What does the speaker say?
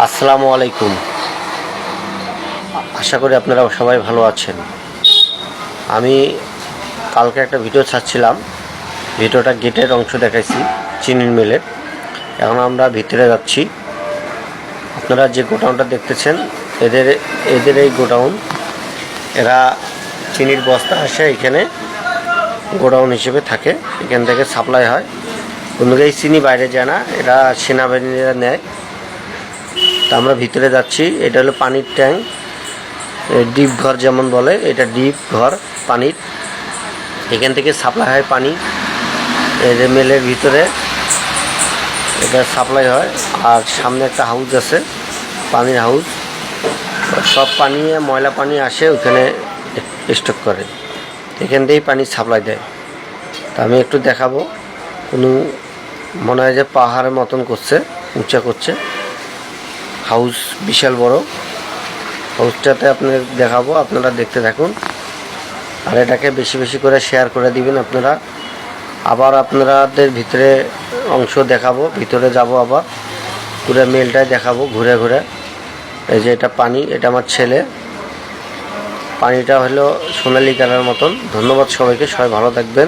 আসসালামু আলাইকুম। আশা করি আপনারা সবাই ভালো আছেন। আমি কালকে একটা ভিডিও ছাড়ছিলাম, ভিডিওটা গেটের অংশ দেখাইছি চিনির মিলের। এখন আমরা ভিতরে যাচ্ছি। আপনারা যে গোডাউনটা দেখতেছেন এদের এই গোডাউন, এরা চিনির বস্তা আসে এখানে গোডাউন হিসেবে থাকে, এখান থেকে সাপ্লাই হয়। কোনো এই চিনি বাইরে যায় না, এরা সেনাবাহিনীরা নেয়। তা আমরা ভিতরে যাচ্ছি। এটা হলো পানির ট্যাঙ্ক, ডিপ ঘর যেমন বলে, এটা ডিপ ঘর পানির। এখান থেকে সাপ্লাই হয় পানি, এই যে মেলের ভিতরে এটা সাপ্লাই হয়। আর সামনে একটা হাউস আছে, পানির হাউস। সব পানি ময়লা পানি আসে ওখানে স্টক করে, এখান থেকেই পানি সাপ্লাই দেয়। তা আমি একটু দেখাবো। কোনো মনে হয় যে পাহাড়ের মতন করছে, উঁচা করছে। হাউস বিশাল বড়, হাউসটাতে আপনাদের দেখাবো, আপনারা দেখতে থাকুন। আর এটাকে বেশি বেশি করে শেয়ার করে দিবেন আপনারা। আবার আপনাদের ভিতরে অংশ দেখাবো, ভিতরে যাব, আবার পুরো মেলটাই দেখাবো ঘুরে ঘুরে। এই যে এটা পানি, এটা আমার ছেলে। পানিটা হলো সোনালি কালার মতন। ধন্যবাদ সবাইকে, সবাই ভালো থাকবেন।